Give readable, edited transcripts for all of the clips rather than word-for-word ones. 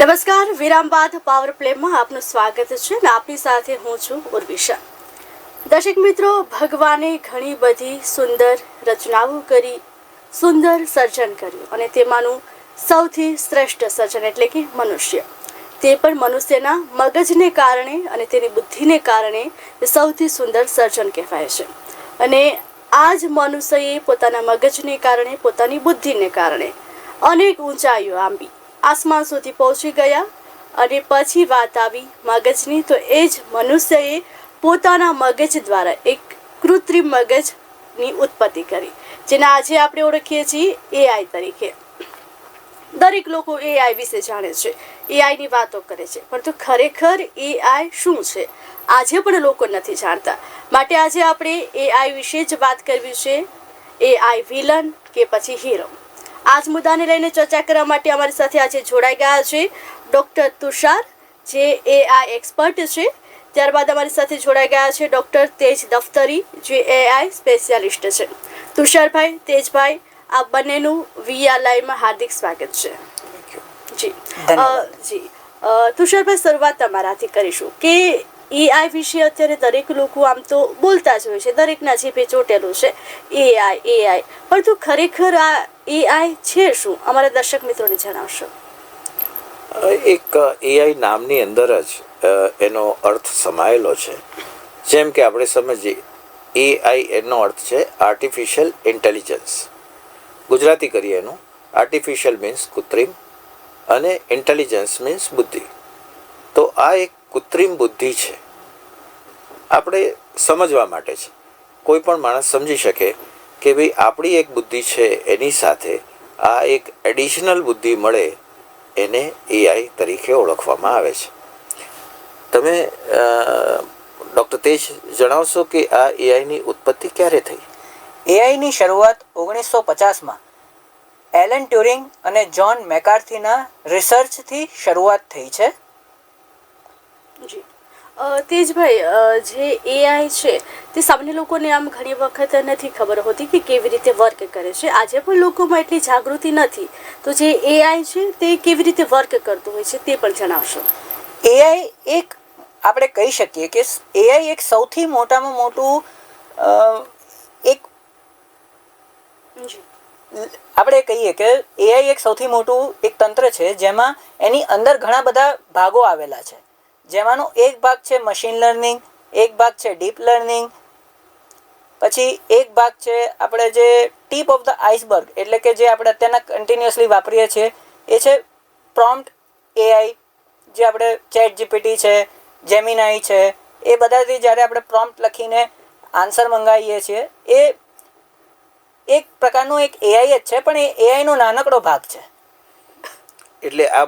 નમસ્કાર, વિરામ બાદ પાવર પ્લેમાં આપનું સ્વાગત છે ને આપની સાથે હું છું ઉર્વિશા. દર્શક મિત્રો, ભગવાને ઘણી બધી સુંદર રચનાઓ કરી, સુંદર સર્જન કર્યું અને તેમાંનું સૌથી શ્રેષ્ઠ સર્જન એટલે કે મનુષ્ય. તે પણ મનુષ્યના મગજને કારણે અને તેની બુદ્ધિને કારણે સૌથી સુંદર સર્જન કહેવાય છે. અને આ જ મનુષ્યએ પોતાના મગજને કારણે, પોતાની બુદ્ધિને કારણે અનેક ઊંચાઈઓ આંબી, આસમાન સુધી પહોંચી ગયા. અને પછી વાત આવી મગજની, તો એ જ મનુષ્યએ પોતાના મગજ દ્વારા એક કૃત્રિમ મગજની ઉત્પત્તિ કરી, જેને આજે આપણે ઓળખીએ છીએ એઆઈ તરીકે. દરેક લોકો એઆઈ વિશે જાણે છે, એઆઈની વાતો કરે છે, પરંતુ ખરેખર એઆઈ શું છે આજે પણ લોકો નથી જાણતા. માટે આજે આપણે એઆઈ વિશે જ વાત કરવી છે. એઆઈ વિલન કે પછી હીરો, આજ મુદ્દાને લઈને ચર્ચા કરવા માટે અમારી સાથે આજે જોડાઈ ગયા છે ડૉક્ટર તુષાર, જે એઆઈ એક્સપર્ટ છે. ત્યારબાદ અમારી સાથે જોડાઈ ગયા છે ડૉક્ટર તેજ દફતરી, જે એઆઈ સ્પેશિયાલિસ્ટ છે. તુષારભાઈ, તેજભાઈ, આ બંનેનું વીઆર લાઈવમાં હાર્દિક સ્વાગત છે. જી જી તુષારભાઈ, શરૂઆત તમારાથી કરીશું કે એઆઈ વિશે અત્યારે દરેક લોકો આમ તો બોલતા જ હોય છે, દરેકના જીભે ચોટેલું છે એઆઈ એઆઈ, પરંતુ ખરેખર આ એઆઈ છે શું? અમારા દર્શક મિત્રોને જણાવશો. એક એઆઈ નામની અંદર જ એનો અર્થ સમાયેલો છે. જેમ કે આપણે સમજીએ, એઆઈ એનો અર્થ છે આર્ટિફિશિયલ ઇન્ટેલિજન્સ. ગુજરાતી કરીએ એનું, આર્ટિફિશિયલ મીન્સ કૃત્રિમ અને ઇન્ટેલિજન્સ મીન્સ બુદ્ધિ. તો આ એક કૃત્રિમ બુદ્ધિ છે, આપણે સમજવા માટે છે. કોઈ પણ માણસ સમજી શકે કે ભાઈ આપણી એક બુદ્ધિ છે, એની સાથે આ એક એડિશનલ બુદ્ધિ મળે, એને એઆઈ તરીકે ઓળખવામાં આવે છે. તમે ડૉક્ટર તેજ જણાવશો કે આ એઆઈની ઉત્પત્તિ ક્યારે થઈ? એઆઈની શરૂઆત 1950માં એલન ટ્યુરિંગ અને જ્હોન મેકાર્થીના રિસર્ચથી શરૂઆત થઈ છે. જી તેજભાઈ, જે એઆઈ છે તે સામાન્ય લોકોને આમ ઘણી વખત નથી ખબર હોતી કે કેવી રીતે વર્ક કરે છે. આજે પણ લોકોમાં એટલી જાગૃતિ નથી, તો જે એઆઈ છે તે કેવી રીતે વર્ક કરતું હોય છે તે પણ જણાવશો. એઆઈ એક, આપણે કહી શકીએ કે એઆઈ એક સૌથી મોટામાં મોટું એક, આપણે કહીએ કે એઆઈ એક સૌથી મોટું એક તંત્ર છે, જેમાં એની અંદર ઘણા બધા ભાગો આવેલા છે. જેમાંનો એક ભાગ છે મશીન લર્નિંગ, એક ભાગ છે ડીપ લર્નિંગ, પછી એક ભાગ છે આપણે જે ટીપ ઓફ ધ આઈસબર્ગ, એટલે કે જે આપણે અત્યારના કન્ટિન્યુઅસલી વાપરીએ છીએ એ છે પ્રોમ્પ્ટ એઆઈ. જે આપણે ચેટ જીપીટી છે, જેમિનાઈ છે, એ બધાથી જ્યારે આપણે પ્રોમ્પ્ટ લખીને આન્સર મંગાવીએ છીએ, એ એક પ્રકારનું એક એઆઈ જ છે, પણ એ એઆઈનો નાનકડો ભાગ છે. એટલે આ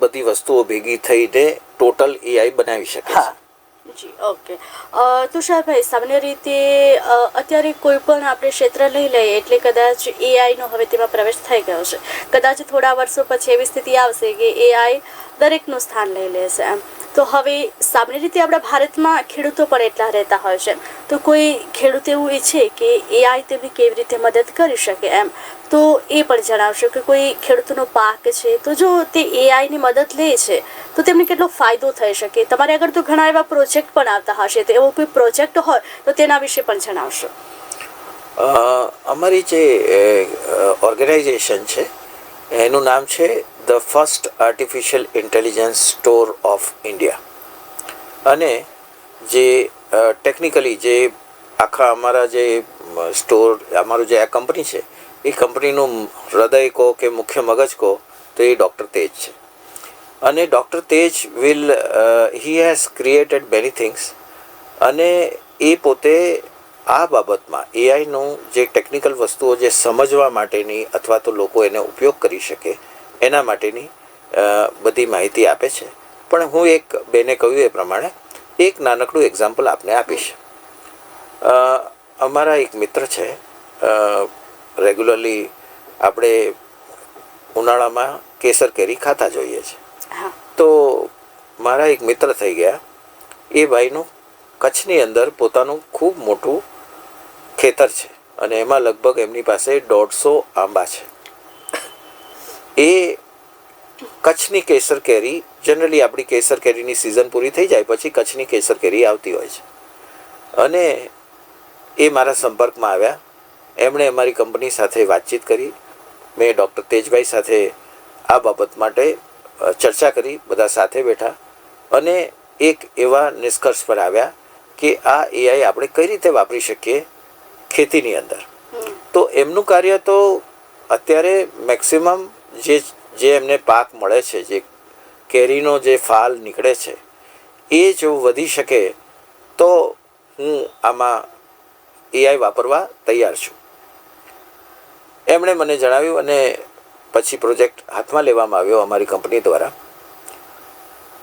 બધી વસ્તુઓ ભેગી થઈને ટોટલ એઆઈ બનાવી શકે છે. જી ઓકે. તુષારભાઈ, સામાન્ય રીતે અત્યારે કોઈ પણ આપણે ક્ષેત્ર લઈ લઈએ એટલે કદાચ એઆઈનો હવે તેમાં પ્રવેશ થઈ ગયો છે. કદાચ થોડા વર્ષો પછી એવી સ્થિતિ આવશે કે એઆઈ દરેકનું સ્થાન લઈ લેશે એમ. તો હવે સામાન્ય રીતે આપણા ભારતમાં ખેડૂતો પણ એટલા રહેતા હોય છે, તો કોઈ ખેડૂત એવું ઈચ્છે કે એઆઈ તેમની કેવી રીતે મદદ કરી શકે એમ, તો એ પણ જણાવશો કે કોઈ ખેડૂતનો પાક છે તો જો તે એઆઈની મદદ લે છે તો તેમને કેટલો ફાયદો થઈ શકે. તમારે આગળ તો ઘણા એવા પ્રોજેક્ટ પણ આવતા હશે, તો એવો કોઈ પ્રોજેક્ટ હોય તો તેના વિશે પણ જણાવશો. અમારી જે ઓર્ગેનાઇઝેશન છે એનું નામ છે the first artificial intelligence store of India. અને જે ટેકનિકલી જે આખા અમારા જે સ્ટોર, અમારું જે આ કંપની છે, એ કંપનીનું હૃદય કહો કે મુખ્ય મગજ કહો તો એ ડૉક્ટર તેજ છે. અને doctor Tej he has created many things. અને એ પોતે આ બાબતમાં એઆઈનું જે ટેકનિકલ વસ્તુઓ જે સમજવા માટેની અથવા તો લોકો એને ઉપયોગ કરી શકે એના માટેની બધી માહિતી આપે છે. પણ હું એક બેને કહ્યું એ પ્રમાણે એક નાનકડું એક્ઝામ્પલ આપને આપીશ. અમારા એક મિત્ર છે, રેગ્યુલરલી આપણે ઉનાળામાં કેસર કેરી ખાતા જોઈએ છે. તો મારા એક મિત્ર થઈ ગયા, એ ભાઈનું કચ્છની અંદર પોતાનું ખૂબ મોટું ખેતર છે અને એમાં લગભગ એમની પાસે 150 આંબા છે. એ કચ્છની કેસર કેરી, જનરલી આપણી કેસર કેરીની સિઝન પૂરી થઈ જાય પછી કચ્છની કેસર કેરી આવતી હોય છે, અને એ મારા સંપર્કમાં આવ્યા. એમણે અમારી કંપની સાથે વાતચીત કરી. મેં ડૉક્ટર તેજભાઈ સાથે આ બાબત માટે ચર્ચા કરી, બધા સાથે બેઠા અને એક એવા નિષ્કર્ષ પર આવ્યા કે આ એઆઈ આપણે કઈ રીતે વાપરી શકીએ ખેતીની અંદર. તો એમનું કાર્ય તો અત્યારે મેક્સિમમ જે એમને પાક મળે છે, જે કેરીનો જે ફાલ નીકળે છે, એ જો વધી શકે તો હું આમાં એઆઈ વાપરવા તૈયાર છું. એમણે મને જણાવ્યું અને પછી પ્રોજેક્ટ હાથમાં લેવામાં આવ્યો અમારી કંપની દ્વારા,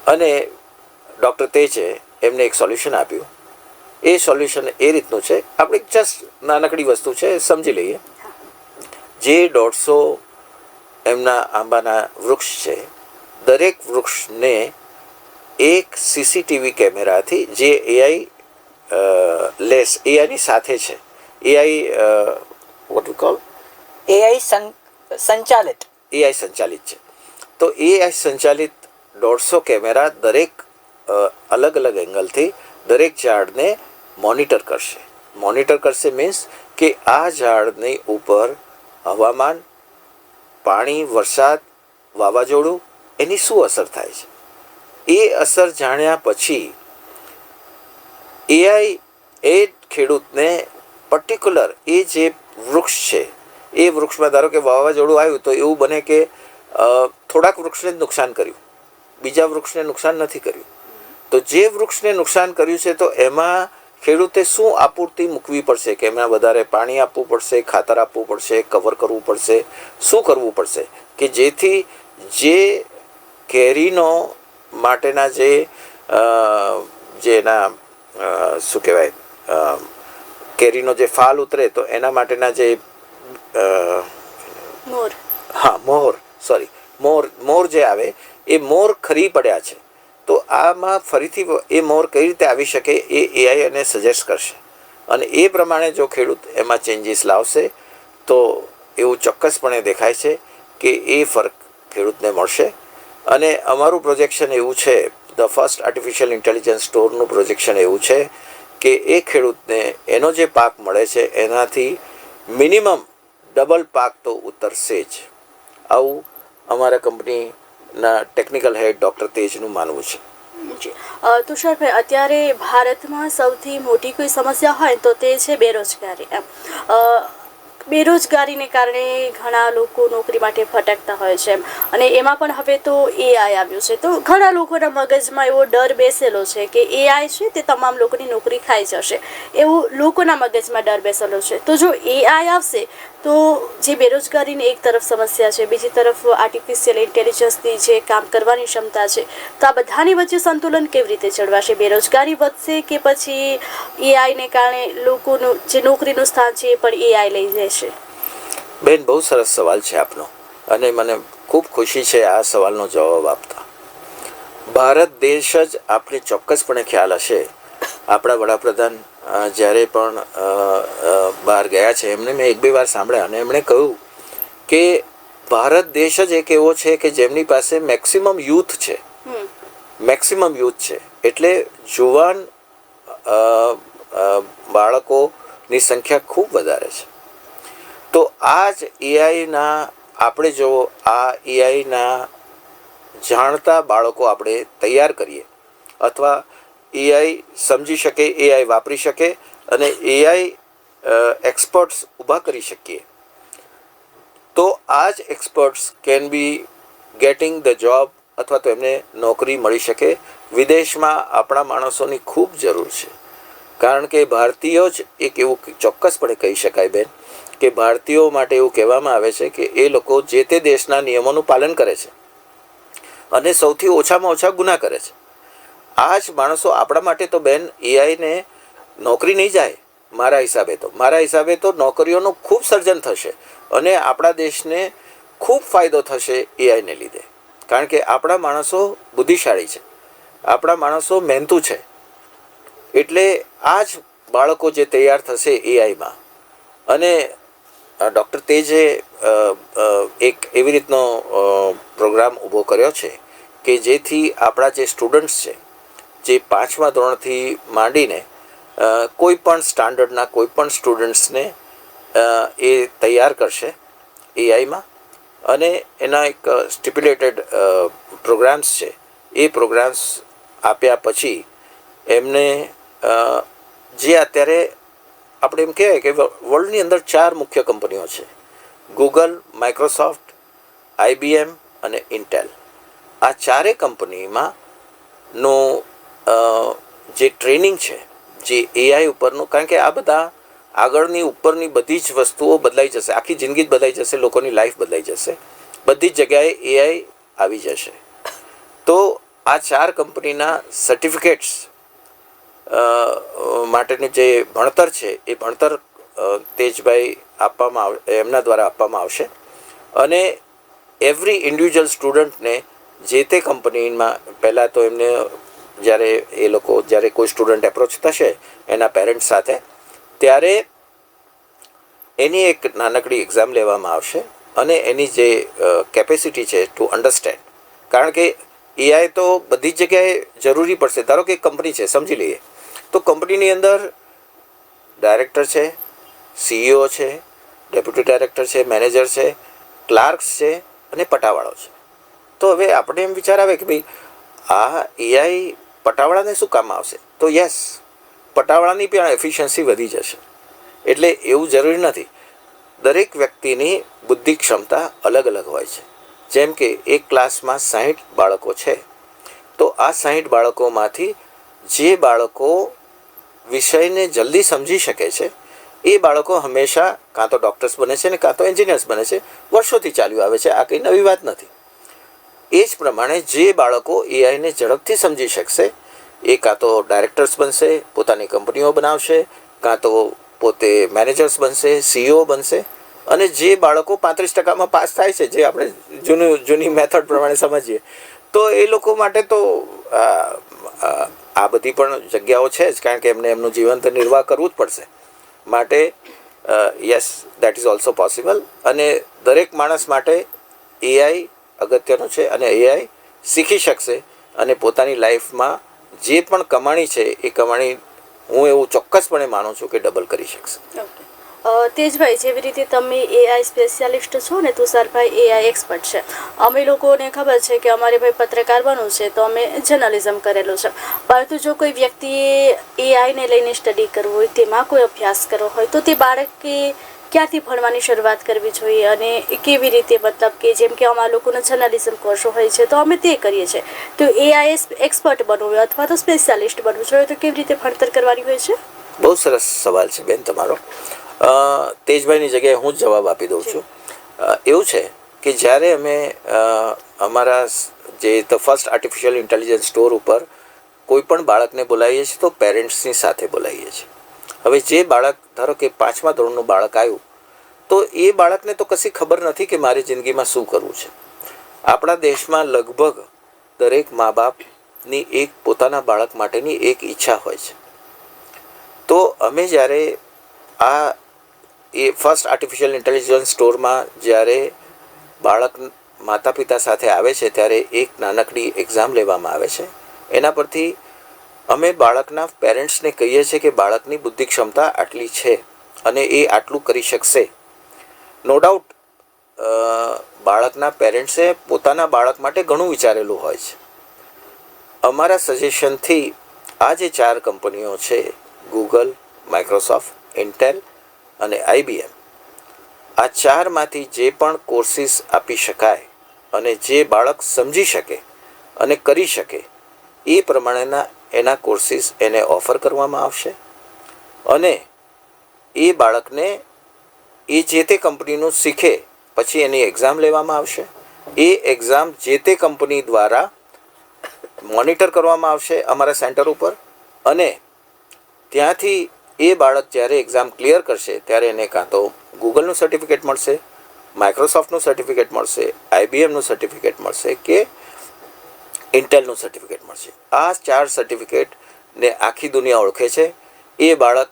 અને ડૉક્ટર તેજે એમને એક સોલ્યુશન આપ્યું. એ સોલ્યુશન એ રીતનું છે, આપણે જસ્ટ નાનકડી વસ્તુ છે, સમજી લઈએ. જે 150 એમના આંબાના વૃક્ષ છે, દરેક વૃક્ષને એક સીસીટીવી કેમેરાથી, જે એઆઈ એઆઈની સાથે છે, AI what you call AI સંચાલિત છે. તો એઆઈ સંચાલિત 150 કેમેરા દરેક અલગ અલગ એંગલથી દરેક ઝાડને મોનિટર કરશે. મીન્સ કે આ ઝાડની ઉપર હવામાન, પાણી, વરસાદ, વાવાઝોડું એની શું અસર થાય છે, એ અસર જાણ્યા પછી એઆઈ એ ખેડૂતને પર્ટિક્યુલર એ જે વૃક્ષ છે, એ વૃક્ષમાં ધારો કે વાવાઝોડું આવ્યું તો એવું બને કે થોડાક વૃક્ષને જ નુકસાન કર્યું, બીજા વૃક્ષને નુકસાન નથી કર્યું. તો જે વૃક્ષને નુકસાન કર્યું છે તો એમાં ખેડૂતે શું આપૂર્તિ મૂકવી પડશે, કે એમાં વધારે પાણી આપવું પડશે, ખાતર આપવું પડશે, કવર કરવું પડશે, શું કરવું પડશે કે જેથી જે કેરીનો માટેના જે એના શું કહેવાય, કેરીનો જે ફાલ ઉતરે તો એના માટેના જે મોર જે આવે એ મોર ખરી પડ્યા છે. તો આમાં ફરીથી એ મોર કઈ રીતે આવી શકે એ એઆઈ એને સજેસ્ટ કરશે, અને એ પ્રમાણે જો ખેડૂત એમાં ચેન્જીસ લાવશે તો એવું ચોક્કસપણે દેખાય છે કે એ ફરક ખેડૂતને મળશે. અને અમારું પ્રોજેક્શન એવું છે, ધ ફર્સ્ટ આર્ટિફિશિયલ ઇન્ટેલિજન્સ સ્ટોરનું પ્રોજેક્શન એવું છે કે એ ખેડૂતને એનો જે પાક મળે છે એનાથી મિનિમમ ડબલ પાક તો ઉતરશે જ. આવું અમારા કંપનીના ટેકનિકલ હેડ ડૉક્ટર તેજનું માનવું છે. તુષારભાઈ, અત્યારે ભારતમાં સૌથી મોટી કોઈ સમસ્યા હોય તો તે છે બેરોજગારી. બેરોજગારીને કારણે ઘણા લોકો નોકરી માટે ભટકતા હોય છે અને એમાં પણ હવે તો એઆઈ આવ્યું છે, તો ઘણા લોકોના મગજમાં એવો ડર બેસેલો છે કે એઆઈ છે તે તમામ લોકોની નોકરી ખાઈ જશે, એવું લોકોના મગજમાં ડર બેસેલો છે. તો જો એઆઈ આવશે તો જે બેરોજગારીની એક તરફ સમસ્યા છે, બીજી તરફ આર્ટિફિશિયલ ઇન્ટેલિજન્સની જે કામ કરવાની ક્ષમતા છે, તો આ બધાની વચ્ચે સંતુલન કેવી રીતે જળવાશે? બેરોજગારી વધશે કે પછી એઆઈને કારણે લોકોનું જે નોકરીનું સ્થાન છે એ પણ એઆઈ લઈ જશે? બેન, બહુ સરસ સવાલ છે આપનો, અને મને ખૂબ ખુશી છે આ સવાલનો જવાબ આપતા. ભારત દેશ જ આપણે ચોક્કસપણે ખ્યાલ હશે, આપણા વડાપ્રધાન જ્યારે પણ બહાર ગયા છે એમને મેં 1-2 વાર સાંભળ્યા, અને એમણે કહ્યું કે ભારત દેશ જ એક એવો છે કે જેમની પાસે મેક્સિમમ યુથ છે. એટલે જુવાન બાળકોની સંખ્યા ખૂબ વધારે છે. તો આ જ એઆઈના આપણે જો આ એઆઈના જાણતા બાળકો આપણે તૈયાર કરીએ, અથવા એઆઈ સમજી શકે, એઆઈ વાપરી શકે અને એઆઈ એક્સપર્ટ્સ ઊભા કરી શકીએ, તો આ જ experts can be gating the job, અથવા તો એમને નોકરી મળી શકે. વિદેશમાં આપણા માણસોની ખૂબ જરૂર છે, કારણ કે ભારતીયો જ એક એવું ચોક્કસપણે કહી શકાય બેન કે ભારતીયો માટે એવું કહેવામાં આવે છે કે એ લોકો જે તે દેશના નિયમોનું પાલન કરે છે અને સૌથી ઓછામાં ઓછા ગુના કરે છે. આ જ માણસો આપણા માટે તો બેન એઆઈને નોકરી નહીં જાય. મારા હિસાબે તો નોકરીઓનું ખૂબ સર્જન થશે અને આપણા દેશને ખૂબ ફાયદો થશે એઆઈને લીધે, કારણ કે આપણા માણસો બુદ્ધિશાળી છે, આપણા માણસો મહેનતુ છે. એટલે આ જ બાળકો જે તૈયાર થશે એઆઈમાં, અને ડૉક્ટર તેજે એક એવી રીતનો પ્રોગ્રામ ઊભો કર્યો છે કે જેથી આપણા જે સ્ટુડન્ટ્સ છે જે 5મા ધોરણથી માંડીને કોઈ પણ સ્ટાન્ડર્ડના કોઈ પણ સ્ટુડન્ટ્સને એ તૈયાર કરશે એઆઈમાં, અને એના એક સ્ટિપ્યુલેટેડ પ્રોગ્રામ્સ છે. એ પ્રોગ્રામ્સ આપ્યા પછી એમને જે અત્યારે આપણે એમ કહેવાય કે વર્લ્ડની અંદર 4 મુખ્ય કંપનીઓ છે: ગૂગલ, માઇક્રોસોફ્ટ, IBM અને ઇન્ટેલ. આ 4 કંપનીમાં નો જે ટ્રેનિંગ છે જે એઆઈ ઉપરનું, કારણ કે આ બધા આગળની ઉપરની બધી જ વસ્તુઓ બદલાઈ જશે, આખી જિંદગી જ બદલાઈ જશે, લોકોની લાઈફ બદલાઈ જશે, બધી જ જગ્યાએ એઆઈ આવી જશે. તો આ 4 કંપનીના સર્ટિફિકેટ્સ માટેનું જે ભણતર છે એ ભણતર તેજભાઈ એમના દ્વારા આપવામાં આવશે. અને એવરી ઇન્ડિવિજ્યુઅલ સ્ટુડન્ટને જે તે કંપનીમાં પહેલાં તો એમને જ્યારે કોઈ સ્ટુડન્ટ એપ્રોચ થશે એના પેરેન્ટ્સ સાથે, ત્યારે એની એક નાનકડી એક્ઝામ લેવામાં આવશે અને એની જે કેપેસિટી છે ટુ અન્ડરસ્ટેન્ડ, કારણ કે એઆઈ તો બધી જ જગ્યાએ જરૂરી પડશે. ધારો કે એક કંપની છે, સમજી લઈએ તો કંપનીની અંદર ડાયરેક્ટર છે, CEO છે, ડેપ્યુટી ડાયરેક્ટર છે, મેનેજર છે, ક્લાર્ક્સ છે અને પટાવાળો છે. તો હવે આપણે એમ વિચાર આવે કે ભાઈ આ એઆઈ પટાવાળાને શું કામ આવશે? તો યસ, પટાવાળાની પણ એફિશિયન્સી વધી જશે. એટલે એવું જરૂરી નથી. દરેક વ્યક્તિની બુદ્ધિ ક્ષમતા અલગ અલગ હોય છે. જેમ કે એક ક્લાસમાં 60 બાળકો છે, તો આ 60 બાળકોમાંથી જે બાળકો વિષયને જલ્દી સમજી શકે છે એ બાળકો હંમેશા કાં તો ડૉક્ટર્સ બને છે ને કાં તો એન્જિનિયર્સ બને છે. વર્ષોથી ચાલ્યું આવે છે, આ કંઈ નવી વાત નથી. એ જ પ્રમાણે જે બાળકો એઆઈને ઝડપથી સમજી શકશે એ કાં તો ડાયરેક્ટર્સ બનશે, પોતાની કંપનીઓ બનાવશે, કાં તો પોતે મેનેજર્સ બનશે, CEO બનશે. અને જે બાળકો 35% પાસ થાય છે, જે આપણે જૂની મેથડ પ્રમાણે સમજીએ, તો એ લોકો માટે તો આ બધી પણ જગ્યાઓ છે જ, કારણ કે એમને એમનું જીવન તો નિર્વાહ કરવું જ પડશે. માટે yes, that is also possible. અને દરેક માણસ માટે એઆઈ અગત્યનું છે અને એઆઈ શીખી શકશે અને પોતાની લાઈફમાં જે પણ કમાણી છે એ કમાણી હું એવું ચોક્કસપણે માનું છું કે ડબલ કરી શકશે. તેજભાઈ, જેવી રીતે તમે એઆઈ સ્પેશિયાલિસ્ટ છો ને, તુષારભાઈ એઆઈ એક્સપર્ટ છે. અમે લોકોને ખબર છે કે અમારે ભાઈ પત્રકાર બનવું છે તો અમે જર્નલિઝમ કરેલું છે. પરંતુ જો કોઈ વ્યક્તિએ એઆઈને લઈને સ્ટડી કરવું હોય, તેમાં કોઈ અભ્યાસ કરવો હોય, તો તે બાળકે ક્યાંથી ભણવાની શરૂઆત કરવી જોઈએ અને કેવી રીતે, મતલબ કે જેમ કે અમારા લોકોનો જર્નલિઝમ કોર્સ હોય છે તો અમે તે કરીએ છીએ, તો એઆઈ એક્સપર્ટ બનવું હોય અથવા તો સ્પેશિયાલિસ્ટ બનવું જોઈએ તો કેવી રીતે ભણતર કરવાની હોય છે? બહુ સરસ સવાલ છે બેન તમારો. તેજભાઈની જગ્યાએ હું જ જવાબ આપી દઉં છું. એવું છે કે જ્યારે અમે અમારા જે the first artificial intelligence store ઉપર કોઈ પણ બાળકને બોલાવીએ છીએ તો પેરેન્ટ્સની સાથે બોલાવીએ છીએ. હવે જે બાળક, ધારો કે 5મા ધોરણનું બાળક આવ્યું, તો એ બાળકને તો કશી ખબર નથી કે મારી જિંદગીમાં શું કરવું છે. આપણા દેશમાં લગભગ દરેક મા બાપની એક પોતાના બાળક માટેની એક ઈચ્છા હોય છે. તો અમે જ્યારે એ ફર્સ્ટ આર્ટિફિશિયલ ઇન્ટેલિજન્સ સ્ટોરમાં જ્યારે બાળક માતા પિતા સાથે આવે છે ત્યારે એક નાનકડી એક્ઝામ લેવામાં આવે છે. એના પરથી અમે બાળકના પેરેન્ટ્સને કહીએ છીએ કે બાળકની બુદ્ધિ ક્ષમતા આટલી છે અને એ આટલું કરી શકશે. નો ડાઉટ બાળકના પેરેન્ટ્સે પોતાના બાળક માટે ઘણું વિચારેલું હોય છે. અમારા સજેશનથી આ જે 4 કંપનીઓ છે, ગૂગલ, માઇક્રોસોફ્ટ, ઇન્ટેલ અને IBM, આ 4માંથી જે પણ કોર્સિસ આપી શકાય અને જે બાળક સમજી શકે અને કરી શકે એ પ્રમાણેના એના કોર્સિસ એને ઓફર કરવામાં આવશે. અને એ બાળકને એ જે તે કંપનીનું શીખે પછી એની એક્ઝામ લેવામાં આવશે. એ એક્ઝામ જે તે કંપની દ્વારા મોનિટર કરવામાં આવશે અમારા સેન્ટર ઉપર, અને ત્યાંથી એ બાળક જ્યારે એક્ઝામ ક્લિયર કરશે ત્યારે એને કાં તો ગૂગલનું સર્ટિફિકેટ મળશે, માઇક્રોસોફ્ટનું સર્ટિફિકેટ મળશે, IBMનું સર્ટિફિકેટ મળશે કે ઇન્ટેલનું સર્ટિફિકેટ મળશે. આ 4 સર્ટિફિકેટને આખી દુનિયા ઓળખે છે. એ બાળક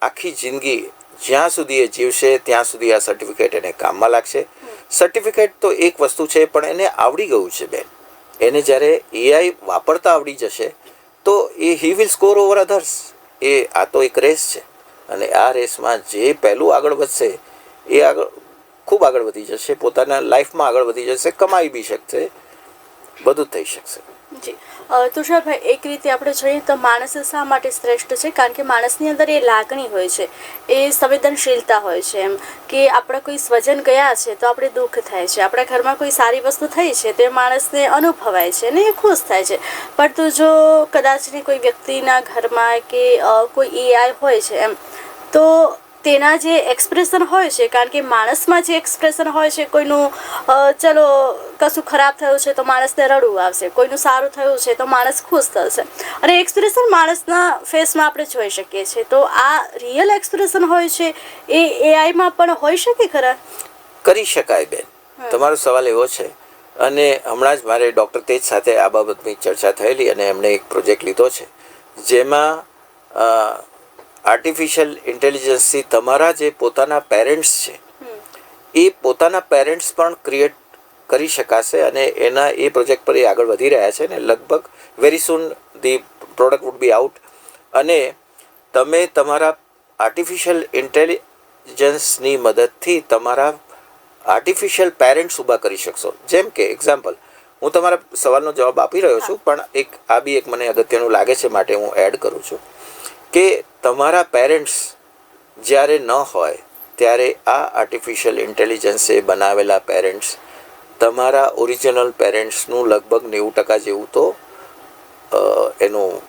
આખી જિંદગી જ્યાં સુધી એ જીવશે ત્યાં સુધી આ સર્ટિફિકેટ એને કામમાં લાગશે. સર્ટિફિકેટ તો એક વસ્તુ છે, પણ એને આવડી ગયું છે બેન. એને જ્યારે એઆઈ વાપરતા આવડી જશે તો he will score over others. આ તો એક રેસ છે, અને આ રેસમાં જે પહેલું આગળ વધશે એ ખૂબ આગળ વધી જશે, પોતાના લાઈફમાં આગળ વધી જશે, કમાઈ બી શકશે, બધું જ થઈ શકશે. જી તુષારભાઈ, એક રીતે આપણે જોઈએ તો માણસ શા માટે શ્રેષ્ઠ છે? કારણ કે માણસની અંદર એ લાગણી હોય છે, એ સંવેદનશીલતા હોય છે. એમ કે આપણા કોઈ સ્વજન ગયા છે તો આપણે દુઃખ થાય છે, આપણા ઘરમાં કોઈ સારી વસ્તુ થઈ છે તો એ માણસને અનુભવાય છે અને એ ખુશ થાય છે. પરંતુ જો કદાચની કોઈ વ્યક્તિના ઘરમાં કે કોઈ એઆઈ હોય છે એમ, તો તેના જે એક્સપ્રેશન હોય છે, કારણ કે માણસમાં જે એક્સપ્રેશન હોય છે, કોઈનું ચલો કશું ખરાબ થયું છે તો માણસને રડવું આવશે, કોઈનું સારું થયું છે તો માણસ ખુશ થશે, અને એક્સપ્રેશન માણસના ફેસમાં આપણે જોઈ શકીએ છીએ. તો આ રિયલ એક્સપ્રેશન હોય છે એ એઆઈમાં પણ હોઈ શકે ખરા? કરી શકાય બેન, તમારો સવાલ એવો છે. અને હમણાં જ મારે ડૉક્ટર તેજ સાથે આ બાબતની ચર્ચા થયેલી, અને એમણે એક પ્રોજેક્ટ લીધો છે જેમાં આર્ટિફિશિયલ ઇન્ટેલિજન્સથી તમારા જે પોતાના પેરેન્ટ્સ છે એ પોતાના પેરેન્ટ્સ પણ ક્રિએટ કરી શકાશે, અને એના એ પ્રોજેક્ટ પર એ આગળ વધી રહ્યા છે, ને લગભગ very soon the product would be out. અને તમે તમારા આર્ટિફિશિયલ ઇન્ટેલિજન્સની મદદથી તમારા આર્ટિફિશિયલ પેરેન્ટ્સ ઊભા કરી શકશો. જેમ કે એક્ઝામ્પલ, હું તમારા સવાલનો જવાબ આપી રહ્યો છું, પણ આ બી એક મને અગત્યનું લાગે છે માટે હું એડ કરું છું કે તમારા પેરેન્ટ્સ જ્યારે ન હોય ત્યારે આ આર્ટિફિશિયલ ઇન્ટેલિજન્સે બનાવેલા પેરેન્ટ્સ તમારા ઓરિજિનલ પેરેન્ટ્સનું લગભગ 90% જેવું તો એનું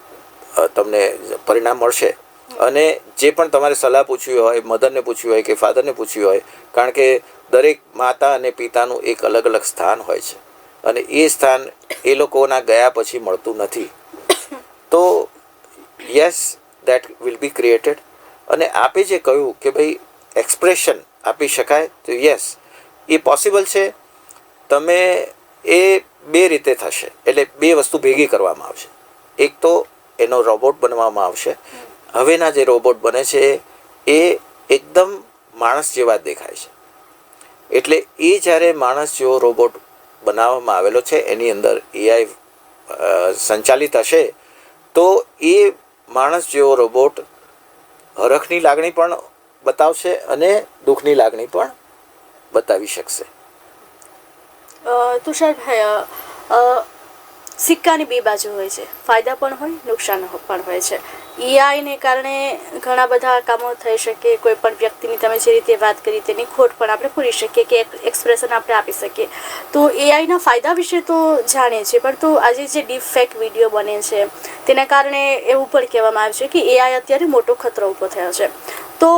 તમને પરિણામ મળશે. અને જે પણ તમારે સલાહ પૂછવી હોય, મધરને પૂછવી હોય કે ફાધરને પૂછવી હોય, કારણ કે દરેક માતા અને પિતાનું એક અલગ અલગ સ્થાન હોય છે, અને એ સ્થાન એ લોકોના ગયા પછી મળતું નથી. તો yes, that will be created. અને આપે જે કહ્યું કે ભાઈ એક્સપ્રેશન આપી શકાય, તો યસ, એ પોસિબલ છે. તમે એ બે રીતે થશે, એટલે બે વસ્તુ ભેગી કરવામાં આવશે. એક તો એનો રોબોટ બનવામાં આવશે. હવેના જે રોબોટ બને છે એ એકદમ માણસ જેવા જ દેખાય છે. એટલે એ જ્યારે માણસ જેવો રોબોટ બનાવવામાં આવેલો છે, એની અંદર એઆઈ સંચાલિત હશે, તો એ માણસ જેવો રોબોટ હરખની લાગણી પણ બતાવશે અને દુઃખની લાગણી પણ બતાવી શકશે. તુષારભાઈ, સિક્કાની બે બાજુ હોય છે, ફાયદા પણ હોય, નુકસાન પણ હોય છે. એઆઈને કારણે ઘણા બધા કામો થઈ શકે, કોઈ પણ વ્યક્તિની તમે જે રીતે વાત કરી તેની ખોટ પણ આપણે પૂરી શકીએ, કે એક્સપ્રેશન આપણે આપી શકીએ. તો એઆઈના ફાયદા વિશે તો જાણીએ છીએ, પરંતુ આજે જે ડીપ ફેક વિડીયો બને છે તેના કારણે એવું પણ કહેવામાં આવ્યું છે કે એઆઈ અત્યારે મોટો ખતરો ઊભો થયો છે. તો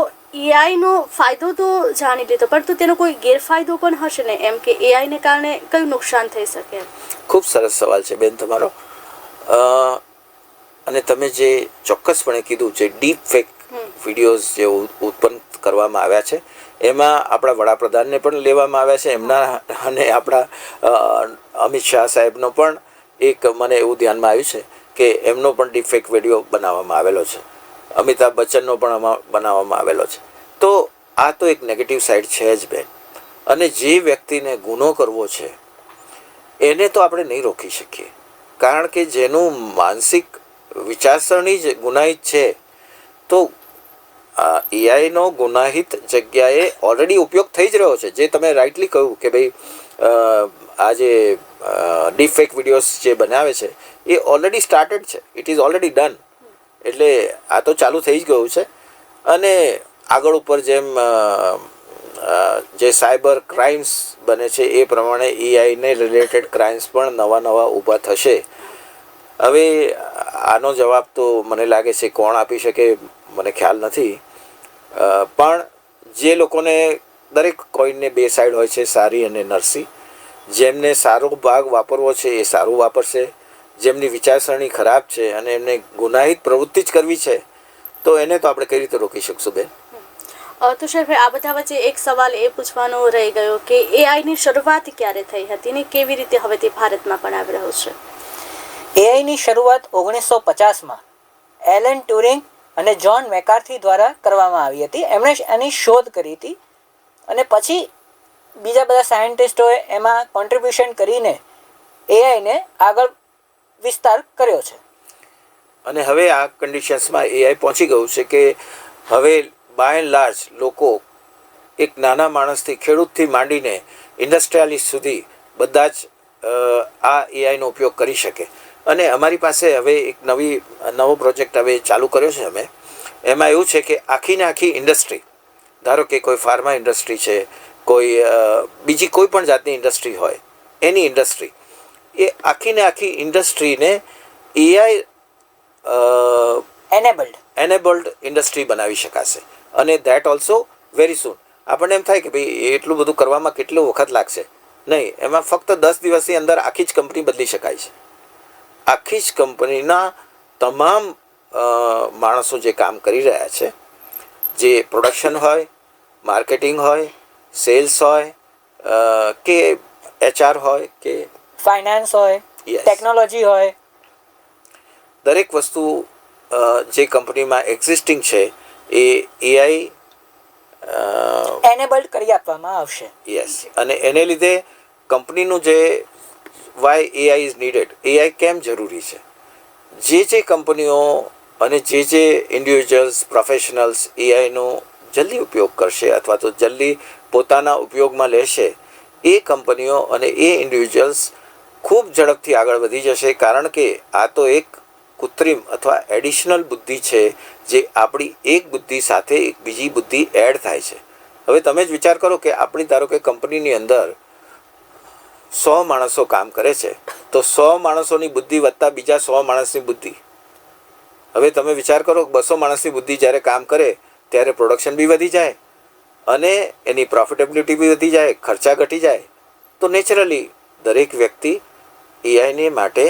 એઆઈનો ફાયદો તો જાણી લીધો, પરંતુ તેનો કોઈ ગેરફાયદો પણ હશે ને? એમ કે એઆઈને કારણે કયું નુકસાન થઈ શકે? ખૂબ સરસ સવાલ છે બેન તમારો. અને તમે જે ચોક્કસપણે કીધું, જે ડીપ ફેક વિડીયોઝ જે ઉત્પન્ન કરવામાં આવ્યા છે, એમાં આપણા વડાપ્રધાનને પણ લેવામાં આવ્યા છે, એમના અને આપણા અમિત શાહ સાહેબનો પણ એક મને એવું ધ્યાનમાં આવ્યું છે કે એમનો પણ ડીપ ફેક વિડીયો બનાવવામાં આવેલો છે, અમિતાભ બચ્ચનનો પણ બનાવવામાં આવેલો છે. તો આ તો એક નેગેટિવ સાઈડ છે જ બેન. અને જે વ્યક્તિને ગુનો કરવો છે એને તો આપણે નહીં રોકી શકીએ, કારણ કે જેનું માનસિક વિચારસરણી જ ગુનાહિત છે. તો એઆઈનો ગુનાહિત જગ્યાએ ઓલરેડી ઉપયોગ થઈ જ રહ્યો છે. જે તમે રાઇટલી કહ્યું કે ભાઈ આ જે ડીપ ફેક વિડીયોઝ જે બનાવે છે એ ઓલરેડી સ્ટાર્ટેડ છે, ઇટ ઇઝ ઓલરેડી ડન. એટલે આ તો ચાલુ થઈ જ ગયું છે. અને આગળ ઉપર જેમ જે સાયબર ક્રાઇમ્સ બને છે એ પ્રમાણે એઆઈને રિલેટેડ ક્રાઇમ્સ પણ નવા ઊભા થશે. હવે આનો જવાબ તો મને લાગે છે કોણ આપી શકે મને ખ્યાલ નથી, પણ જે લોકોને, દરેક કોઈનને બે સાઈડ હોય છે, સારી અને નરસી. જેમને સારો ભાગ વાપરવો છે એ સારું વાપરશે, જેમની વિચારસરણી ખરાબ છે અને એમને ગુનાહિત પ્રવૃત્તિ જ કરવી છે તો એને તો આપણે કઈ રીતે રોકી શકશું બેન? તુષારભાઈ, આ બધા વચ્ચે એક સવાલ એ પૂછવાનો રહી ગયો કે એઆઈની શરૂઆત ક્યારે થઈ હતી ને કેવી રીતે હવે તે ભારતમાં પણ આવી રહ્યો છે? એઆઈની શરૂઆત 1950માં એલન ટ્યુરિંગ અને જ્હોન મેકાર્થી દ્વારા કરવામાં આવી હતી. એમણે એની શોધ કરી હતી અને પછી બીજા બધા સાયન્ટિસ્ટોએ એમાં કોન્ટ્રીબ્યુશન કરીને એઆઈને આગળ વિસ્તાર કર્યો છે. અને હવે આ કન્ડિશન્સમાં એઆઈ પહોંચી ગયું છે કે હવે બાય એન્ડ લાર્જ લોકો એક નાના માણસથી ખેડૂતથી માંડીને ઇન્ડસ્ટ્રીયાલિસ્ટ સુધી બધા જ આ એઆઈનો ઉપયોગ કરી શકે. અને અમારી પાસે હવે એક નવો પ્રોજેક્ટ હવે ચાલુ કર્યો છે અમે. એમાં એવું છે કે આખીને આખી ઇન્ડસ્ટ્રી, ધારો કે કોઈ ફાર્મા ઇન્ડસ્ટ્રી છે, કોઈ બીજી કોઈ પણ જાતની ઇન્ડસ્ટ્રી હોય, એની ઇન્ડસ્ટ્રી, એ આખીને આખી ઇન્ડસ્ટ્રીને એઆઈ એનેબલ્ડ ઇન્ડસ્ટ્રી બનાવી શકાશે. અને ધેટ ઓલ્સો વેરી સૂન. આપણને એમ થાય કે ભાઈ એટલું બધું કરવામાં કેટલો વખત લાગશે. નહીં, એમાં ફક્ત 10 દિવસની અંદર આખી જ કંપની બદલી શકાય છે. આખી જ કંપનીના તમામ માણસો જે કામ કરી રહ્યા છે, જે પ્રોડક્શન હોય, માર્કેટિંગ હોય, સેલ્સ હોય, કે HR હોય, કે ફાઇનાન્સ હોય, Yes. ટેકનોલોજી હોય, દરેક વસ્તુ જે કંપનીમાં એક્ઝિસ્ટિંગ છે એ એઆઈ એનેબલ્ડ કરી આપવામાં આવશે. યસ. અને એને લીધે કંપનીનું જે why AI is needed, AI કેમ જરૂરી છે, જે કંપનીઓ અને જે ઇન્ડિવિજ્યુઅલ્સ પ્રોફેશનલ્સ એઆઈનો જલ્દી ઉપયોગ કરશે અથવા તો જલ્દી પોતાના ઉપયોગમાં લેશે, એ કંપનીઓ અને એ ઇન્ડિવિજ્યુઅલ્સ ખૂબ ઝડપથી આગળ વધી જશે. કારણ કે આ તો એક કૃત્રિમ અથવા એડિશનલ બુદ્ધિ છે જે આપણી એક બુદ્ધિ સાથે એક બીજી બુદ્ધિ એડ થાય છે. હવે તમે જ વિચાર કરો કે આપણી ધારો કે કંપનીની અંદર 100 માણસો કામ કરે છે, તો 100 માણસોની બુદ્ધિ વત્તા બીજા 100 માણસની બુદ્ધિ. હવે તમે વિચાર કરો 200 માણસની બુદ્ધિ જ્યારે કામ કરે ત્યારે પ્રોડક્શન બી વધી જાય અને એની પ્રોફિટેબિલિટી બી વધી જાય, ખર્ચા ઘટી જાય. તો નેચરલી દરેક વ્યક્તિ એઆઈને માટે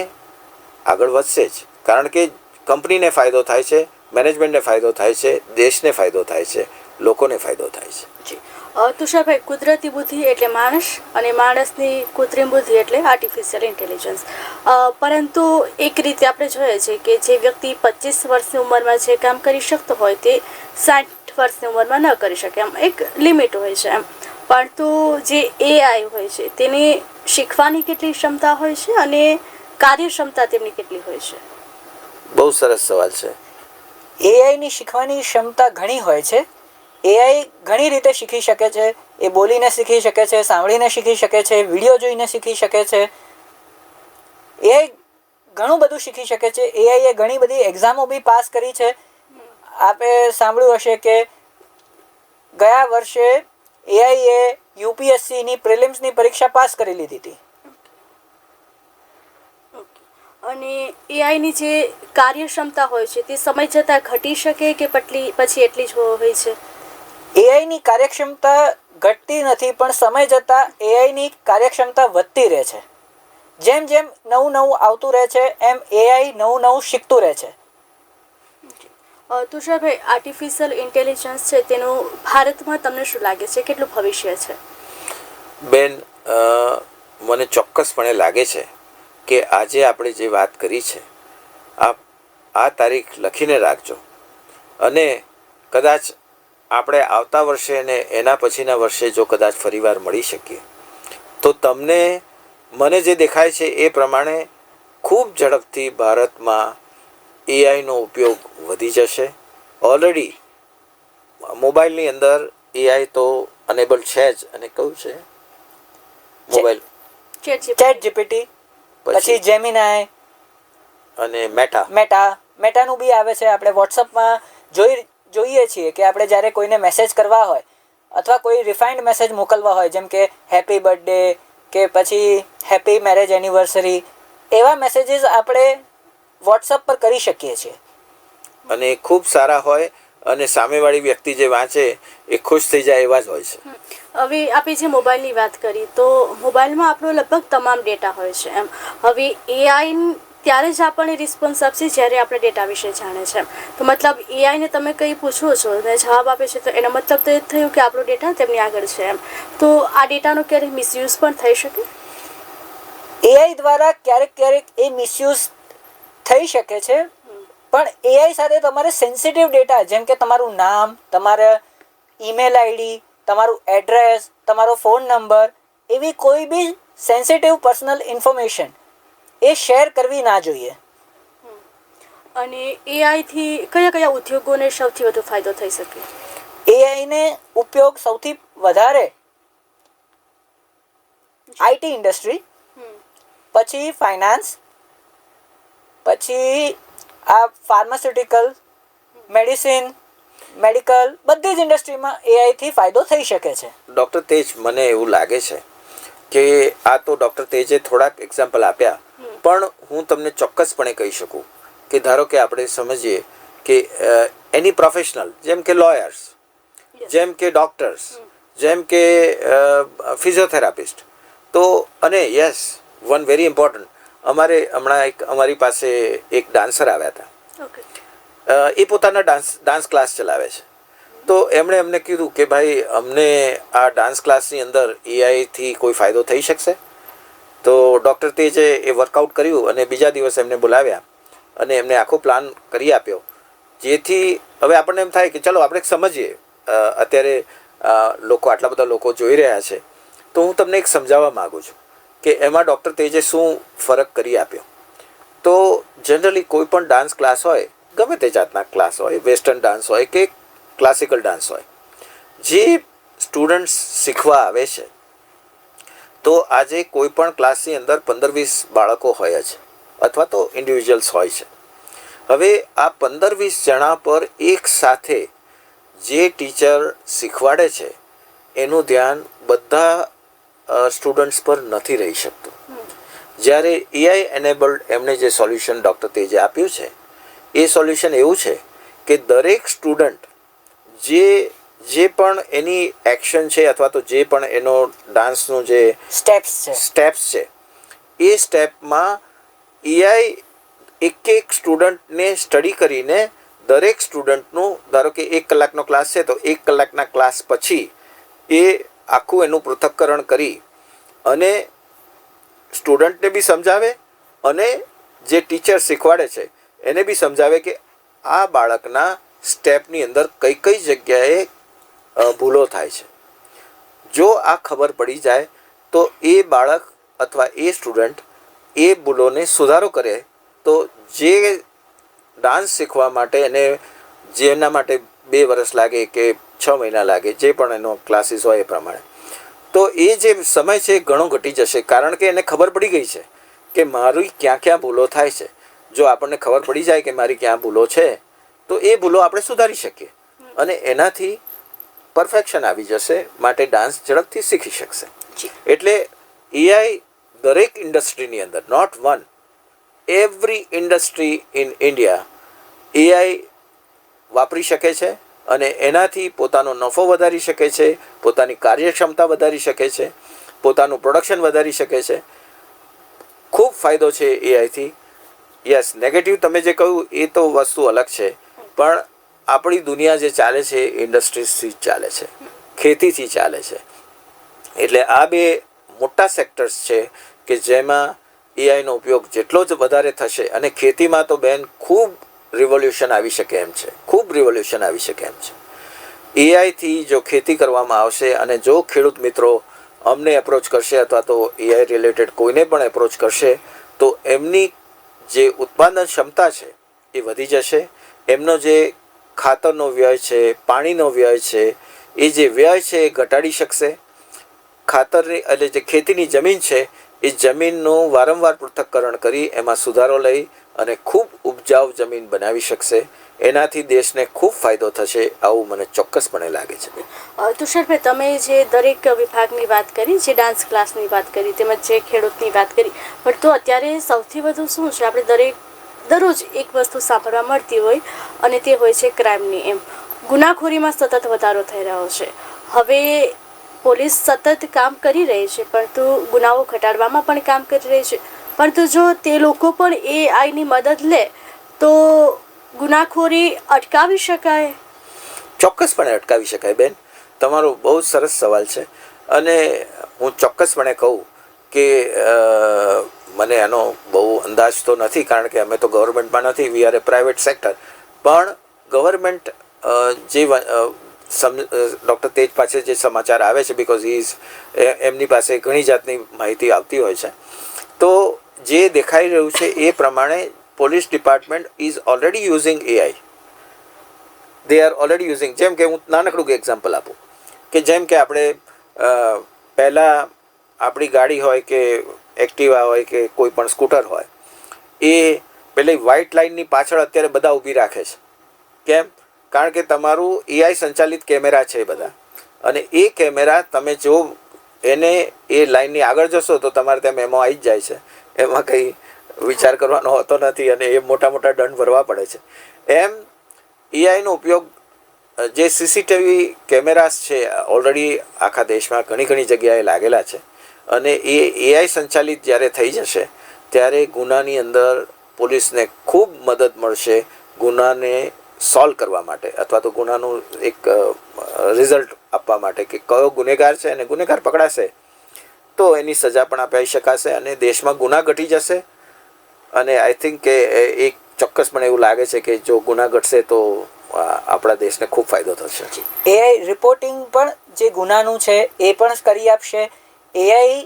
આગળ વધશે જ. કારણ કે કંપનીને ફાયદો થાય છે, મેનેજમેન્ટને ફાયદો થાય છે, દેશને ફાયદો થાય છે, લોકોને ફાયદો થાય છે. જી તુષારભાઈ, કુદરતી બુદ્ધિ એટલે માણસ અને માણસની કૃત્રિમ બુદ્ધિ એટલે આર્ટિફિશિયલ ઇન્ટેલિજન્સ. પરંતુ એક રીતે આપણે જોઈએ છે કે જે વ્યક્તિ 25 વર્ષની ઉંમરમાં જે કામ કરી શકતો હોય તે 60 વર્ષની ઉંમરમાં ન કરી શકે. એમ એક લિમિટ હોય છે એમ. પરંતુ જે એઆઈ હોય છે તેની શીખવાની કેટલી ક્ષમતા હોય છે અને કાર્યક્ષમતા તેમની કેટલી હોય છે? બહુ સરસ સવાલ છે. એઆઈની શીખવાની ક્ષમતા ઘણી હોય છે. એઆઈ ઘણી રીતે શીખી શકે છે. એ બોલીને શીખી શકે છે, સાંભળીને શીખી શકે છે, વિડીયો જોઈને શીખી શકે છે. એઆઈ ઘણું બધું શીખી શકે છે. એઆઈએ ઘણી બધી એક્ઝામો બી પાસ કરી છે. આપે સાંભળ્યું હશે કે ગયા વર્ષે એઆઈએ યુપીએસસીની પ્રિલિમ્સની પરીક્ષા પાસ કરી લીધી હતી. અને એઆઈની જે કાર્યક્ષમતા હોય છે તે સમય જતાં ઘટી શકે કે પછી એટલી જ હોય છે? એઆઈની કાર્યક્ષમતા ઘટતી નથી, પણ સમય જતાં એઆઈની કાર્યક્ષમતા વધતી રહે છે. જેમ જેમ નવું આવતું રહે છે એમ એઆઈ નવું શીખતું રહે છે. તુષારભાઈ, આર્ટિફિશિયલ ઇન્ટેલિજન્સ છે તેનું ભારતમાં તમને શું લાગે છે, કેટલું ભવિષ્ય છે? બેન, મને ચોક્કસપણે લાગે છે કે આજે આપણે જે વાત કરી છે આ તારીખ લખીને રાખજો. અને કદાચ આપણે આવતા વર્ષે અને એના પછીના વર્ષે જો કદાચ ફરીવાર મળી શકીએ તો તમને મને જે દેખાય છે એ પ્રમાણે ખૂબ ઝડપથી ભારતમાં એઆઈનો ઉપયોગ વધી જશે. ઓલરેડી મોબાઈલની અંદર એઆઈ તો અનેબલ છે જ. અને કયું છે મોબાઈલ? ચેટ જીપીટી, પછી જેમિનાઈ અને મેટાનું બી આવે છે. આપણે વોટ્સઅપમાં જોઈએ છીએ કે આપણે જ્યારે કોઈને મેસેજ કરવા હોય અથવા કોઈ રિફાઇન્ડ મેસેજ મોકલવા હોય, જેમ કે હેપી બર્થડે કે પછી હેપી મેરેજ એનિવર્સરી, એવા મેસેજીસ આપણે વોટ્સઅપ પર કરી શકીએ છીએ. અને ખૂબ સારા હોય અને સામેવાળી વ્યક્તિ જે વાંચે એ ખુશ થઈ જાય એવા જ હોય છે. હવે આપણે જે મોબાઈલની વાત કરી તો મોબાઈલમાં આપણો લગભગ તમામ ડેટા હોય છે એમ. હવે એઆઈ ત્યારે જ આપણને રિસ્પોન્સ આપશે જ્યારે આપણે ડેટા વિશે જાણે છે એમ. તો મતલબ એઆઈને તમે કંઈ પૂછો છો અને જવાબ આપે છે તો એનો મતલબ તો એ જ થયું કે આપણો ડેટા તેમની આગળ છે એમ. તો આ ડેટાનો ક્યારેક મિસયુઝ પણ થઈ શકે? એઆઈ દ્વારા ક્યારેક એ મિસયુઝ થઈ શકે છે, પણ એઆઈ સાથે તમારે સેન્સિટિવ ડેટા જેમ કે તમારું નામ, તમારા ઈમેલ આઈડી, તમારું એડ્રેસ, તમારો ફોન નંબર, એવી કોઈ બી સેન્સિટિવ પર્સનલ ઇન્ફોર્મેશન એ શેર કરવી ના જોઈએ. અને એઆઈથી કયા કયા ઉદ્યોગોને સૌથી વધુ ફાયદો થઈ શકે? એઆઈને ઉપયોગ સૌથી વધારે આઈટી ઇન્ડસ્ટ્રી, પછી ફાઇનાન્સ, પછી આ ફાર્માસ્યુટિકલ, મેડિસિન, મેડિકલ, બધી જ ઇન્ડસ્ટ્રીમાં એઆઈથી ફાયદો થઈ શકે છે. ડૉક્ટર તેજ, મને એવું લાગે છે કે આ તો ડૉક્ટર તેજે થોડાક એક્ઝામ્પલ આપ્યા, પણ હું તમને ચોક્કસપણે કહી શકું કે ધારો કે આપણે સમજીએ કે એની પ્રોફેશનલ જેમ કે લોયર્સ, જેમ કે ડૉક્ટર્સ, જેમ કે ફિઝિયોથેરાપિસ્ટ, તો અને યસ વન વેરી ઇમ્પોર્ટન્ટ, અમારી પાસે એક ડાન્સર આવ્યા હતા. એ પોતાના ડાન્સ ક્લાસ ચલાવે છે. તો એમણે અમને કીધું કે ભાઈ અમને આ ડાન્સ ક્લાસની અંદર એઆઈથી કોઈ ફાયદો થઈ શકશે? તો ડૉક્ટર તેજે એ વર્કઆઉટ કર્યું અને બીજા દિવસે એમને બોલાવ્યા અને એમને આખો પ્લાન કરી આપ્યો, જેથી હવે આપણને એમ થાય કે ચલો આપણે સમજીએ. અત્યારે આટલા બધા લોકો જોઈ રહ્યા છે, તો હું તમને એક સમજાવવા માગું છું કે એમાં ડૉક્ટર તેજે શું ફરક કરી આપ્યો. તો જનરલી કોઈ પણ ડાન્સ ક્લાસ હોય, ગમે તે જાતના ક્લાસ હોય, વેસ્ટર્ન ડાન્સ હોય કે ક્લાસિકલ ડાન્સ હોય, જે સ્ટુડન્ટ્સ શીખવા આવે છે, તો આજે કોઈ પણ ક્લાસની અંદર 15-20 બાળકો હોય છે અથવા તો ઇન્ડિવિજ્યુઅલ્સ હોય છે. હવે આ 15-20 જણા પર એક સાથે જે ટીચર શીખવાડે છે એનું ધ્યાન બધા સ્ટુડન્ટ્સ પર નથી રહી શકતું. જ્યારે એઆઈ એનેબલ્ડ એમણે જે સોલ્યુશન ડૉક્ટર તેજે આપ્યું છે, એ સોલ્યુશન એવું છે કે દરેક સ્ટુડન્ટ જે પણ એની એક્શન છે અથવા તો જે પણ એનો ડાન્સનું જે સ્ટેપ્સ છે, એ સ્ટેપમાં એઆઈ એક સ્ટુડન્ટને સ્ટડી કરીને દરેક સ્ટુડન્ટનું, ધારો કે 1 કલાકનો ક્લાસ છે તો 1 કલાકના ક્લાસ પછી એ આખું એનું પૃથક્કરણ કરી અને સ્ટુડન્ટને બી સમજાવે અને જે ટીચર શીખવાડે છે એને બી સમજાવે કે આ બાળકના સ્ટેપની અંદર કઈ કઈ જગ્યાએ ભૂલો થાય છે. જો આ ખબર પડી જાય તો એ બાળક અથવા એ સ્ટુડન્ટ એ ભૂલોને સુધારો કરે, તો જે ડાન્સ શીખવા માટે એને જેના માટે 2 વર્ષ લાગે કે 6 મહિના લાગે, જે પણ એનો ક્લાસીસ હોય એ પ્રમાણે, તો એ જે સમય છે એ ઘણો ઘટી જશે, કારણ કે એને ખબર પડી ગઈ છે કે મારી ક્યાં ક્યાં ભૂલો થાય છે. જો આપણને ખબર પડી જાય કે મારી ક્યાં ભૂલો છે, તો એ ભૂલો આપણે સુધારી શકીએ અને એનાથી પરફેક્શન આવી જશે, માટે ડાન્સ ઝડપથી શીખી શકશે. એટલે એઆઈ દરેક ઇન્ડસ્ટ્રીની અંદર, not one, every industry in India AI વાપરી શકે છે અને એનાથી પોતાનો નફો વધારી શકે છે, પોતાની કાર્યક્ષમતા વધારી શકે છે, પોતાનું પ્રોડક્શન વધારી શકે છે. ખૂબ ફાયદો છે એઆઈથી. યસ, નેગેટિવ તમે જે કહ્યું એ તો વસ્તુ અલગ છે, પણ આપણી દુનિયા જે ચાલે છે ઇન્ડસ્ટ્રીઝથી જ ચાલે છે, ખેતીથી ચાલે છે. એટલે આ 2 મોટા સેક્ટર્સ છે કે જેમાં એઆઈનો ઉપયોગ જેટલો જ વધારે થશે, અને ખેતીમાં તો બેન ખૂબ રિવોલ્યુશન આવી શકે એમ છે, ખૂબ રિવોલ્યુશન આવી શકે એમ છે. એઆઈથી જો ખેતી કરવામાં આવશે અને જો ખેડૂત મિત્રો અમને એપ્રોચ કરશે અથવા તો એઆઈ રિલેટેડ કોઈને પણ એપ્રોચ કરશે, તો એમની જે ઉત્પાદન ક્ષમતા છે એ વધી જશે. એમનો જે ખાતરનો વ્યય છે, પાણીનો વ્યય છે, એ જે વ્યય છે એ ઘટાડી શકશે. ખાતરની એટલે જે ખેતીની જમીન છે એ જમીનનું વારંવાર પૃથ્થકરણ કરી એમાં સુધારો લઈ અને ખૂબ ઉપજાઉ જમીન બનાવી શકશે. એનાથી દેશને ખૂબ ફાયદો થશે, આવું મને ચોક્કસપણે લાગે છે. તુષારભાઈ, તમે જે દરેક વિભાગની વાત કરી, જે ડાન્સ ક્લાસની વાત કરી, તેમજ જે ખેડૂતની વાત કરી, પણ તો અત્યારે સૌથી વધુ શું છે, આપણે દરરોજ એક વસ્તુ સાંભળવા મળતી હોય અને તે હોય છે ક્રાઇમની. એમ ગુનાખોરીમાં સતત વધારો થઈ રહ્યો છે. હવે પોલીસ સતત કામ કરી રહી છે, પરંતુ ગુનાઓ ઘટાડવામાં પણ કામ કરી રહી છે, પરંતુ જો તે લોકો પણ એઆઈની મદદ લે તો ગુનાખોરી અટકાવી શકાય? ચોક્કસપણે અટકાવી શકાય બેન. તમારો બહુ સરસ સવાલ છે અને હું ચોક્કસપણે કહું કે મને એનો બહુ અંદાજ તો નથી, કારણ કે અમે તો ગવર્મેન્ટમાં નથી, we are A private sector. પણ ગવર્મેન્ટ જે ડૉક્ટર તેજ પાસે જે સમાચાર આવે છે, બિકોઝ એમની પાસે ઘણી જાતની માહિતી આવતી હોય છે, તો જે દેખાઈ રહ્યું છે એ પ્રમાણે police department is already using AI. They are already using. જેમ કે હું નાનકડું એક્ઝામ્પલ આપું, કે જેમ કે આપણે પહેલાં આપણી ગાડી હોય કે એક્ટિવા હોય કે કોઈ પણ સ્કૂટર હોય, એ પેલી વ્હાઇટ લાઇનની પાછળ અત્યારે બધા ઊભી રાખે છે. કેમ? કારણ કે તમારું એઆઈ સંચાલિત કેમેરા છે બધા, અને એ કેમેરા તમે જો એને એ લાઇનની આગળ જશો તો તમારે ત્યાં મેમો આવી જ જાય છે. એમાં કંઈ વિચાર કરવાનો હોતો નથી, અને એ મોટા મોટા દંડ ભરવા પડે છે. એમ એઆઈનો ઉપયોગ જે સીસીટીવી કેમેરાસ છે ઓલરેડી આખા દેશમાં ઘણી ઘણી જગ્યાએ લાગેલા છે, અને એ એઆઈ સંચાલિત જ્યારે થઈ જશે ત્યારે ગુનાની અંદર પોલીસને ખૂબ મદદ મળશે ગુનાને સોલ્વ કરવા માટે, અથવા તો ગુનાનું એક રિઝલ્ટ આપવા માટે કે કયો ગુનેગાર છે, અને ગુનેગાર પકડાશે તો એની સજા પણ અપાઈ શકાશે, અને દેશમાં ગુના ઘટી જશે. અને આઈ થિંક કે એક ચોક્કસપણે એવું લાગે છે કે જો ગુના ઘટશે તો આપણા દેશને ખૂબ ફાયદો થશે. એઆઈ રિપોર્ટિંગ પણ જે ગુનાનું છે એ પણ કરી આપશે. એઆઈ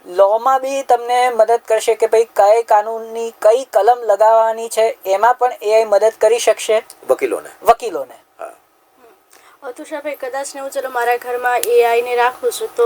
લોમાં બી તમને મદદ કરશે કે ભાઈ કઈ કાનૂનની કઈ કલમ લગાવવાની છે, એમાં પણ એઆઈ મદદ કરી શકશે વકીલોને. તુષારભાઈ, કદાચ ને હું ચલો મારા ઘરમાં એઆઈને રાખું છું તો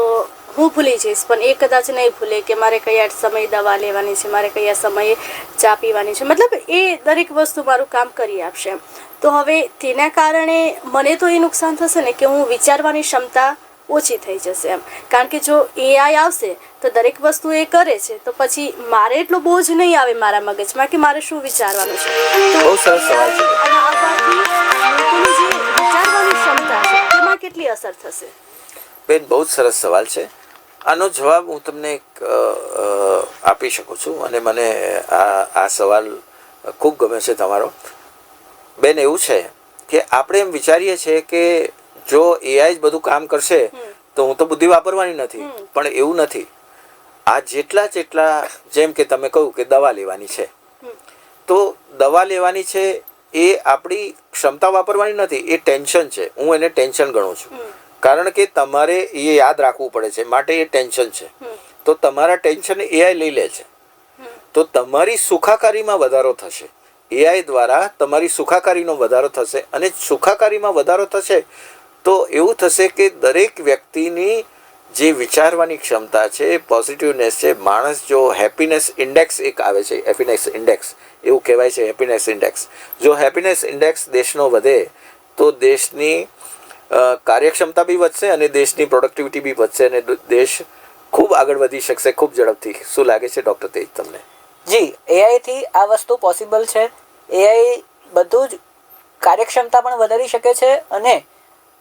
હું ભૂલી જઈશ, પણ એ કદાચ નહીં ભૂલે કે મારે કયા સમયે દવા લેવાની છે, મારે કયા સમયે ચા પીવાની છે, મતલબ એ દરેક વસ્તુ મારું કામ કરી આપશે. તો હવે તેના કારણે મને તો એ નુકસાન થશે ને કે હું વિચારવાની ક્ષમતા ઓછી થઈ જશે એમ. કારણ કે જો એઆઈ આવશે તો દરેક વસ્તુ એ કરે છે, તો પછી મારે એટલો બોજ નહીં આવે મારા મગજમાં કે મારે શું વિચારવાનું છે. બહુ સરસ સવાલ છે. અને આવવાથી લોકોની જે વિચારવાની ક્ષમતા છે તેમાં કેટલી અસર થશે? બેન, બહુ જ સરસ સવાલ છે. આનો જવાબ હું તમને આપી શકું છું, અને મને આ સવાલ ખૂબ ગમે છે તમારો. બેન, એવું છે કે આપણે એમ વિચારીએ છીએ કે જો એઆઈ જ બધું કામ કરશે તો હું તો બુદ્ધિ વાપરવાની નથી, પણ એવું નથી. આ જેટલા જેમ કે તમે કહ્યું કે દવા લેવાની છે, તો દવા લેવાની છે એ આપણી ક્ષમતા વાપરવાની નથી, એ ટેન્શન છે. હું એને ટેન્શન ગણું છું, કારણ કે તમારે એ યાદ રાખવું પડે છે, માટે એ ટેન્શન છે. તો તમારા ટેન્શન એઆઈ લઈ લે છે, તો તમારી સુખાકારીમાં વધારો થશે. એઆઈ દ્વારા તમારી સુખાકારીનો વધારો થશે, અને સુખાકારીમાં વધારો થશે તો એવું થશે કે દરેક વ્યક્તિની જે વિચારવાની ક્ષમતા છે, પોઝિટિવનેસ છે, માણસ જો હેપીનેસ ઇન્ડેક્સ એક આવે છે, હેપીનેસ ઇન્ડેક્સ એવું કહેવાય છે, હેપીનેસ ઇન્ડેક્સ. જો હેપીનેસ ઇન્ડેક્સ દેશનો વધે તો દેશની કાર્યક્ષમતા બી વધશે, અને દેશની પ્રોડક્ટિવિટી બી વધશે, અને દેશ ખૂબ આગળ વધી શકશે ખૂબ ઝડપથી. શું લાગે છે ડૉક્ટર તેજ તમને? જી, એઆઈથી આ વસ્તુ પોસિબલ છે. એઆઈ બધું જ કાર્યક્ષમતા પણ વધારી શકે છે, અને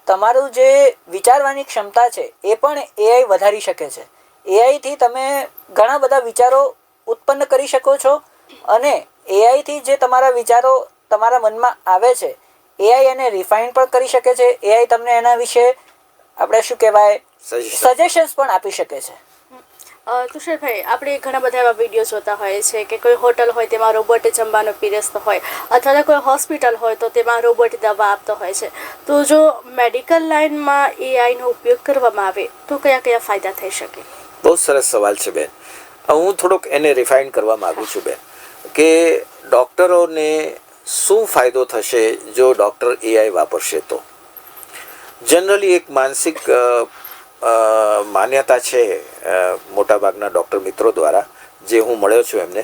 તમારું જે વિચારવાની ક્ષમતા છે એ પણ એઆઈ વધારી શકે છે. એઆઈથી તમે ઘણા બધા વિચારો ઉત્પન્ન કરી શકો છો, અને એઆઈથી જે તમારા વિચારો તમારા મનમાં આવે છે એઆઈ એને રિફાઇન પણ કરી શકે છે. એઆઈ તમને એના વિશે આપણે શું કહેવાય સજેશન્સ પણ આપી શકે છે. તુષારભાઈ, આપણે ઘણા બધા એવા વિડીયો જોતા હોય છે કે કોઈ હોટલ હોય તેમાં રોબોટ જમવાનો પીરસતો હોય, અથવા તો કોઈ હોસ્પિટલ હોય તો તેમાં રોબોટ દવા આપતો હોય છે. તો જો મેડિકલ લાઇનમાં એઆઈનો ઉપયોગ કરવામાં આવે તો કયા કયા ફાયદા થઈ શકે? બહુ સરસ સવાલ છે બેન. હું થોડોક એને રિફાઇન કરવા માગું છું બેન, કે ડૉક્ટરોને શું ફાયદો થશે જો ડૉક્ટર એઆઈ વાપરશે તો. જનરલી એક માનસિક માન્યતા છે મોટાભાગના ડૉક્ટર મિત્રો દ્વારા, જે હું મળ્યો છું એમને,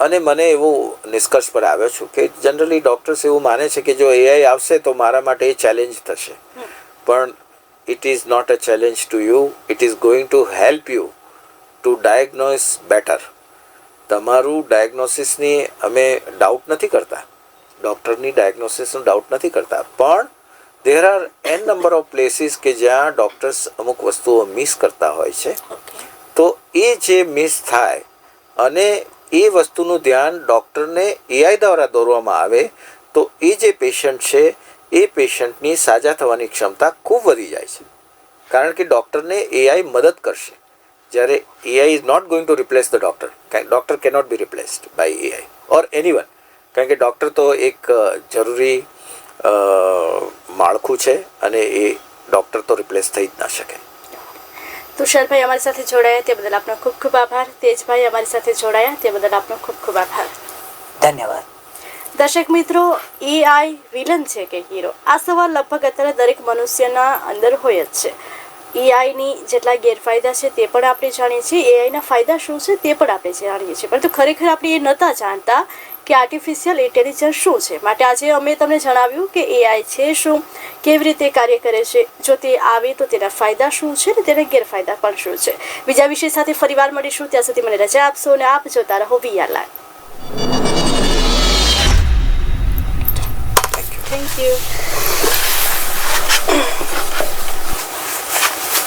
અને મને એવું નિષ્કર્ષ પર આવ્યો છું કે જનરલી ડૉક્ટર્સ એવું માને છે કે જો એઆઈ આવશે તો મારા માટે એ ચેલેન્જ થશે. પણ it is not a challenge to you, it is going to help you to diagnose better. તમારું ડાયગ્નોસિસની અમે ડાઉટ નથી કરતા, ડૉક્ટરની ડાયગ્નોસિસનું ડાઉટ નથી કરતા, પણ there are n number of places કે જ્યાં ડૉક્ટર્સ અમુક વસ્તુઓ મિસ કરતા હોય છે. તો એ જે મિસ થાય અને એ વસ્તુનું ધ્યાન ડૉક્ટરને એઆઈ દ્વારા દોરવામાં આવે તો એ જે પેશન્ટ છે એ પેશન્ટની સાજા થવાની ક્ષમતા ખૂબ વધી જાય છે, કારણ કે ડૉક્ટરને એઆઈ મદદ કરશે. જ્યારે AI is not going to replace the doctor. Doctor cannot be replaced by AI or anyone, કારણ કે ડૉક્ટર તો એક જરૂરી માળખું છે અને એ ડૉક્ટર તો રિપ્લેસ થઈ જ ના શકે. તુષારભાઈ અમારી સાથે જોડાયા તે બદલ આપનો ખૂબ ખૂબ આભાર. તેજભાઈ અમારી સાથે જોડાયા તે બદલ આપનો ખૂબ ખૂબ આભાર. ધન્યવાદ. દર્શક મિત્રો, AI વિલન છે કે હીરો? આ સવાલ લગભગ અત્યારે દરેક મનુષ્યના અંદર હોય જ છે. એઆઈની જેટલા ગેરફાયદા છે તે પણ આપણે જાણીએ છીએ, એઆઈના ફાયદા શું છે તે પણ આપણે જાણીએ છીએ, પરંતુ ખરેખર આપણે એ નહોતા જાણતા કે આર્ટિફિશિયલ ઇન્ટેલિજન્સ શું છે. માટે આજે અમે તમને જણાવ્યું કે એઆઈ છે શું, કેવી રીતે કાર્ય કરે છે, જો તે આવે તો તેના ફાયદા શું છે અને તેના ગેરફાયદા પણ શું છે. બીજા વિષય સાથે ફરીવાર મળીશું, ત્યાં સુધી મને રજા આપશો અને આપ જોતા રહો VR લાઈવ. Thank you.